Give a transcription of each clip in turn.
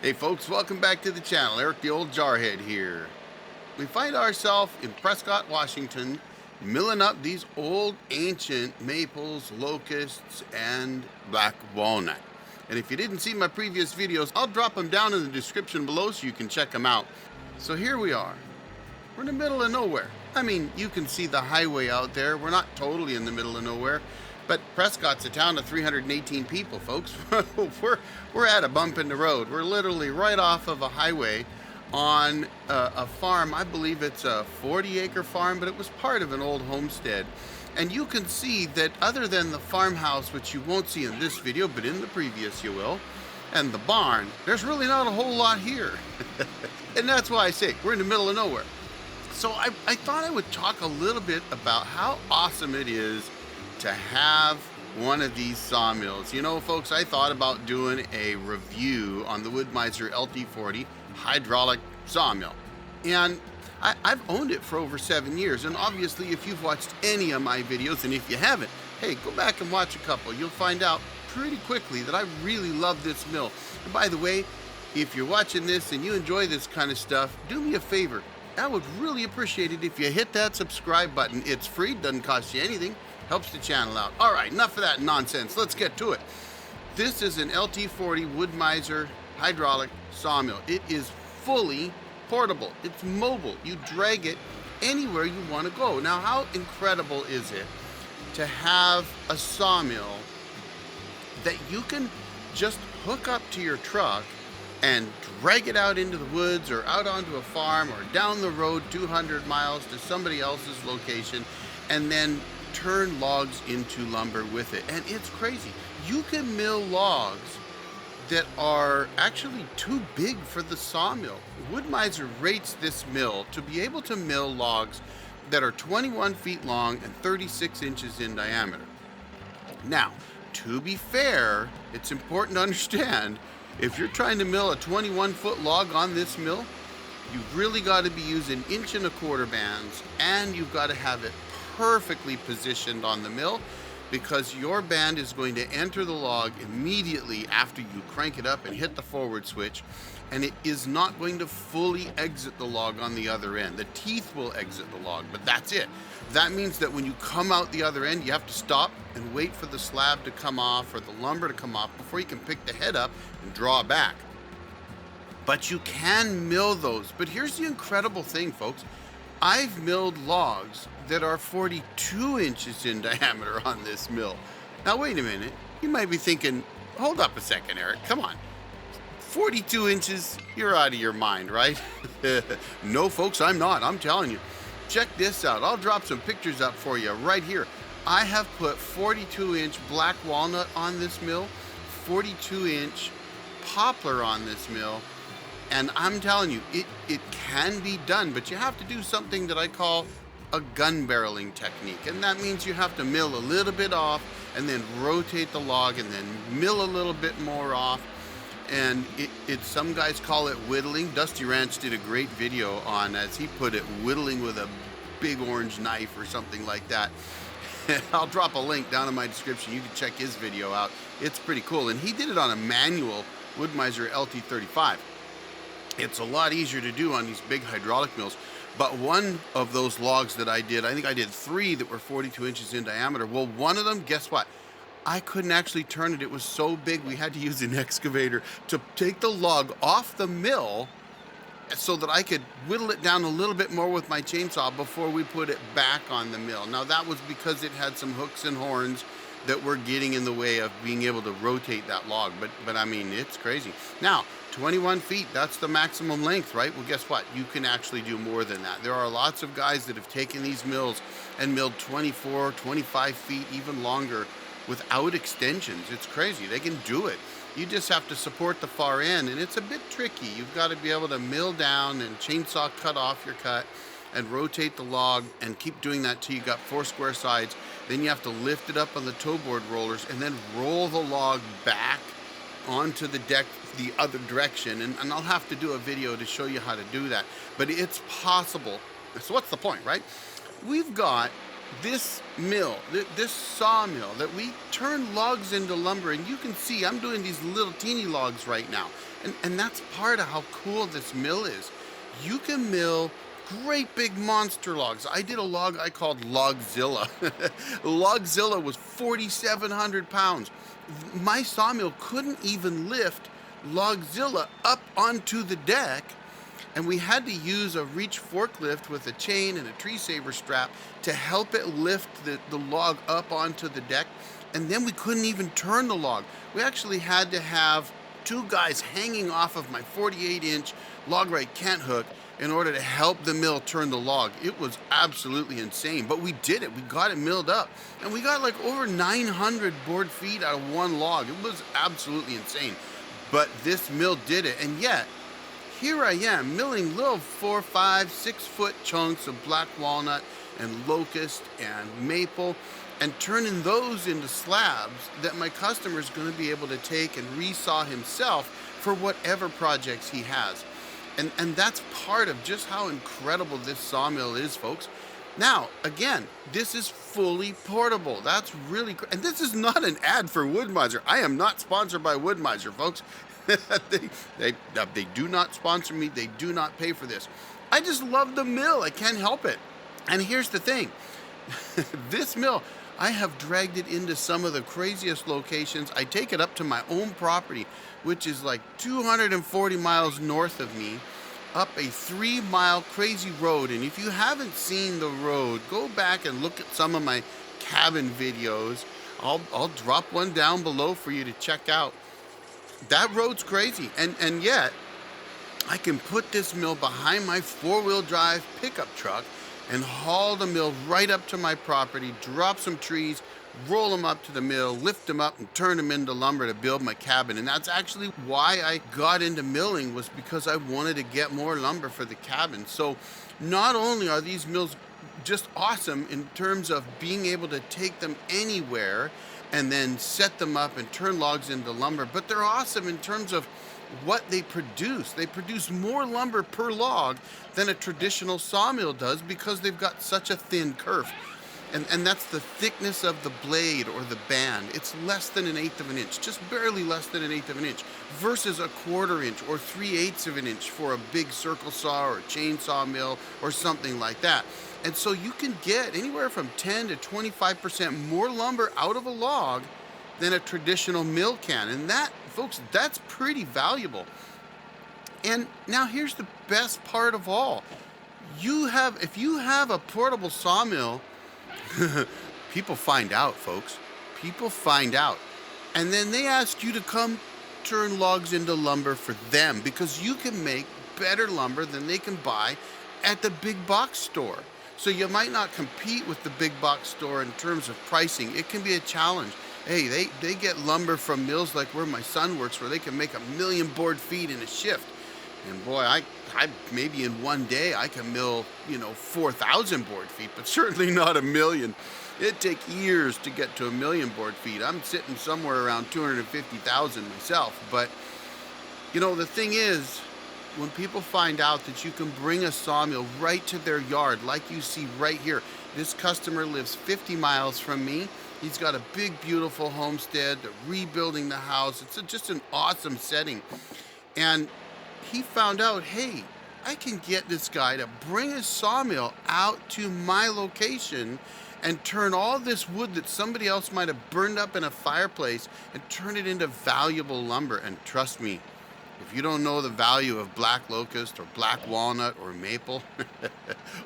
Hey folks, welcome back to the channel. Eric the Old Jarhead here. We find ourselves in Prescott, Washington, milling up these old ancient maples, locusts, and black walnut. And if you didn't see my previous videos, I'll drop them down in the description below so you can check them out. So here we are. We're in the middle of nowhere. I mean, you can see the highway out there. We're not totally in the middle of nowhere. But Prescott's a town of 318 people, folks. we're at a bump in the road. We're literally right off of a highway on a farm. I believe it's a 40-acre farm, but it was part of an old homestead. And you can see that other than the farmhouse, which you won't see in this video, but in the previous you will, and the barn, there's really not a whole lot here. And that's why I say we're in the middle of nowhere. So I thought I would talk a little bit about how awesome it is to have one of these sawmills. You know, folks, I thought about doing a review on the Woodmizer Lt40 hydraulic sawmill. And I've owned it for over 7 years. And obviously, if you've watched any of my videos, and if you haven't, hey, go back and watch a couple. You'll find out pretty quickly that I really love this mill. And by the way, if you're watching this and you enjoy this kind of stuff, do me a favor. I would really appreciate it if you hit that subscribe button. It's free, doesn't cost you anything. Helps the channel out. All right, enough of that nonsense. Let's get to it. This is an Lt40 Woodmizer hydraulic sawmill. It is fully portable. It's mobile. You drag it anywhere you want to go. Now, how incredible is it to have a sawmill that you can just hook up to your truck and drag it out into the woods or out onto a farm or down the road 200 miles to somebody else's location and then turn logs into lumber with it. And it's crazy. You can mill logs that are actually too big for the sawmill. Woodmizer rates this mill to be able to mill logs that are 21 feet long and 36 inches in diameter. Now, to be fair, it's important to understand if you're trying to mill a 21-foot log on this mill, you've really got to be using 1¼ bands, and you've got to have it perfectly positioned on the mill, because your band is going to enter the log immediately after you crank it up and hit the forward switch, and it is not going to fully exit the log on the other end. The teeth will exit the log, but that's it. That means that when you come out the other end, you have to stop and wait for the slab to come off or the lumber to come off before you can pick the head up and draw back. But you can mill those. But here's the incredible thing, folks. I've milled logs that are 42 inches in diameter on this mill. Now, wait a minute. You might be thinking, hold up a second, Eric. Come on. 42 inches? You're out of your mind, right? No, folks, I'm not. I'm telling you. Check this out. I'll drop some pictures up for you right here. I have put 42-inch black walnut on this mill, 42-inch poplar on this mill, and I'm telling you, it can be done, but you have to do something that I call a gun barreling technique. And that means you have to mill a little bit off and then rotate the log and then mill a little bit more off. And some guys call it whittling. Dusty Ranch did a great video on, as he put it, whittling with a big orange knife or something like that. I'll drop a link down in my description. You can check his video out. It's pretty cool. And he did it on a manual Woodmizer Lt35. It's a lot easier to do on these big hydraulic mills. But one of those logs that I think I did 3 that were 42 inches in diameter. Well, one of them, guess what? I couldn't actually turn it. It was so big, we had to use an excavator to take the log off the mill so that I could whittle it down a little bit more with my chainsaw before we put it back on the mill. Now, that was because it had some hooks and horns that were getting in the way of being able to rotate that log. But I mean, it's crazy. Now, 21 feet, that's the maximum length, right? Well, guess what? You can actually do more than that. There are lots of guys that have taken these mills and milled 24, 25 feet, even longer, without extensions. It's crazy. They can do it. You just have to support the far end, and it's a bit tricky. You've got to be able to mill down and chainsaw cut off your cut and rotate the log and keep doing that till you got 4 square sides. Then you have to lift it up on the toe board rollers and then roll the log back onto the deck the other direction. And I'll have to do a video to show you how to do that. But it's possible. So what's the point, right? We've got this mill, this sawmill that we turn logs into lumber, and you can see I'm doing these little teeny logs right now. And that's part of how cool this mill is. You can mill great big monster logs. I did a log I called Logzilla. Logzilla was 4,700 pounds. My sawmill couldn't even lift Logzilla up onto the deck, and we had to use a reach forklift with a chain and a tree saver strap to help it lift the log up onto the deck. And then we couldn't even turn the log. We actually had to have two guys hanging off of my 48-inch log right cant hook in order to help the mill turn the log. It was absolutely insane, but we did it. We got it milled up, and we got like over 900 board feet out of one log. It was absolutely insane, but this mill did it. And yet here I am milling little 4, 5, 6 foot chunks of black walnut and locust and maple, and turning those into slabs that my customer is going to be able to take and resaw himself for whatever projects he has. And that's part of just how incredible this sawmill is, folks. Now, again, this is fully portable. That's really great. And this is not an ad for Woodmizer. I am not sponsored by Woodmizer, folks. They do not sponsor me. They do not pay for this. I just love the mill. I can't help it. And here's the thing. This mill, I have dragged it into some of the craziest locations. I take it up to my own property, which is like 240 miles north of me, up a 3-mile crazy road. And if you haven't seen the road, go back and look at some of my cabin videos. I'll drop one down below for you to check out. That road's crazy. And yet, I can put this mill behind my 4-wheel drive pickup truck and haul the mill right up to my property, drop some trees, roll them up to the mill, lift them up, and turn them into lumber to build my cabin. And that's actually why I got into milling, was because I wanted to get more lumber for the cabin. So not only are these mills just awesome in terms of being able to take them anywhere and then set them up and turn logs into lumber, but they're awesome in terms of what they produce. They produce more lumber per log than a traditional sawmill does because they've got such a thin kerf. And that's the thickness of the blade or the band. It's less than 1/8 of an inch, just barely less than 1/8 of an inch, versus a 1/4 inch or 3/8 of an inch for a big circle saw or a chainsaw mill or something like that. And so you can get anywhere from 10 to 25% more lumber out of a log than a traditional mill can. And that, folks, that's pretty valuable. And now here's the best part of all. If you have a portable sawmill, people find out, folks. People find out. And then they ask you to come turn logs into lumber for them, because you can make better lumber than they can buy at the big box store. So you might not compete with the big box store in terms of pricing. It can be a challenge. Hey, they get lumber from mills like where my son works, where they can make 1 million board feet in a shift. And boy, I maybe in one day I can mill, 4,000 board feet, but certainly not 1 million. It'd take years to get to 1 million board feet. I'm sitting somewhere around 250,000 myself. But, the thing is, when people find out that you can bring a sawmill right to their yard, like you see right here. This customer lives 50 miles from me. He's got a big, beautiful homestead. They're rebuilding the house. It's just an awesome setting. And he found out, hey, I can get this guy to bring his sawmill out to my location and turn all this wood that somebody else might have burned up in a fireplace and turn it into valuable lumber. And trust me, if you don't know the value of black locust or black walnut or maple,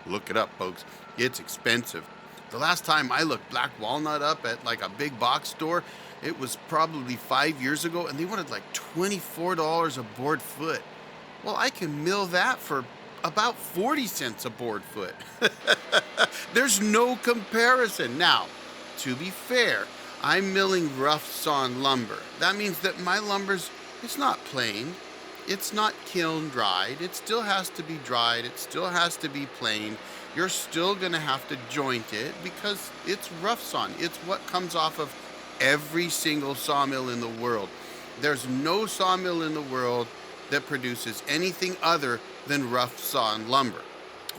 look it up, folks. It's expensive. The last time I looked black walnut up at like a big box store, it was probably 5 years ago, and they wanted like $24 a board foot. Well, I can mill that for about 40 cents a board foot. There's no comparison. Now, to be fair, I'm milling rough sawn lumber. That means that my lumber's, it's not planed, it's not kiln dried, it still has to be dried, it still has to be planed. You're still gonna have to joint it because it's rough sawn. It's what comes off of every single sawmill in the world. There's no sawmill in the world that produces anything other than rough sawn lumber.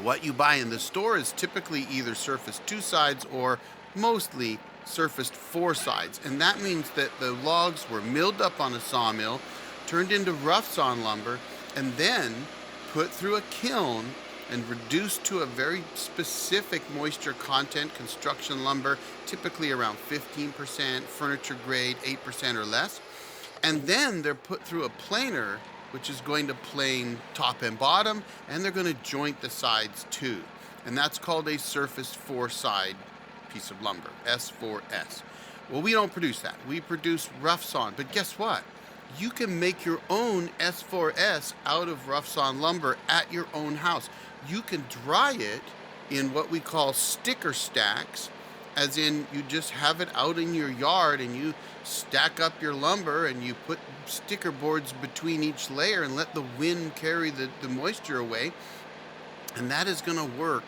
What you buy in the store is typically either surfaced 2 sides or mostly surfaced 4 sides. And that means that the logs were milled up on a sawmill, turned into rough sawn lumber, and then put through a kiln and reduced to a very specific moisture content construction lumber, typically around 15%, furniture grade 8% or less. And then they're put through a planer, which is going to plane top and bottom, and they're going to joint the sides too. And that's called a surface 4-side piece of lumber, S4S. Well, we don't produce that. We produce rough sawn. But guess what? You can make your own S4S out of rough sawn lumber at your own house. You can dry it in what we call sticker stacks, as in you just have it out in your yard and you stack up your lumber and you put sticker boards between each layer and let the wind carry the moisture away. And that is going to work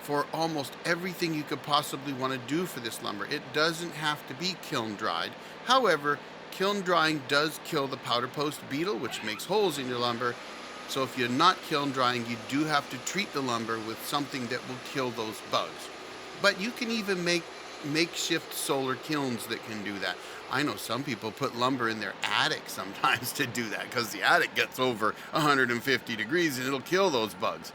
for almost everything you could possibly want to do for this lumber. It doesn't have to be kiln dried. However, kiln drying does kill the powder post beetle, which makes holes in your lumber. So if you're not kiln drying, you do have to treat the lumber with something that will kill those bugs. But you can even make makeshift solar kilns that can do that. I know some people put lumber in their attic sometimes to do that because the attic gets over 150 degrees and it'll kill those bugs.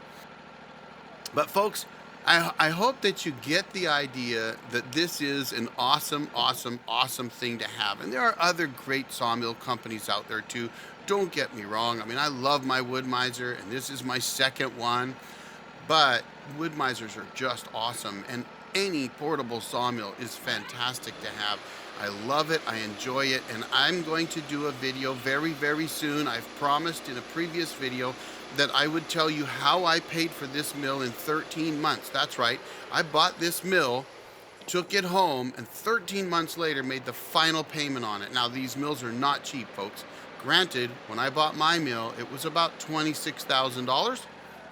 But folks, I hope that you get the idea that this is an awesome thing to have. And there are other great sawmill companies out there too. Don't get me wrong. I mean, I love my Woodmizer, and this is my second one. But Woodmizers are just awesome, and any portable sawmill is fantastic to have. I love it, I enjoy it, and I'm going to do a video very soon. I've promised in a previous video that I would tell you how I paid for this mill in 13 months. That's right, I bought this mill, took it home, and 13 months later made the final payment on it. Now, these mills are not cheap, folks. Granted, when I bought my mill, it was about $26,000.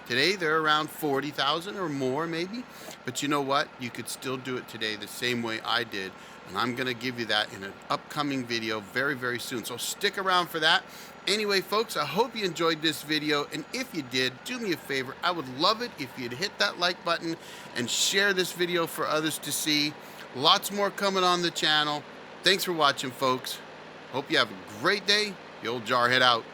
Today, they're around $40,000 or more, maybe. But you know what? You could still do it today the same way I did. And I'm going to give you that in an upcoming video very soon. So stick around for that. Anyway, folks, I hope you enjoyed this video. And if you did, do me a favor. I would love it if you'd hit that like button and share this video for others to see. Lots more coming on the channel. Thanks for watching, folks. Hope you have a great day. The old Jarhead out.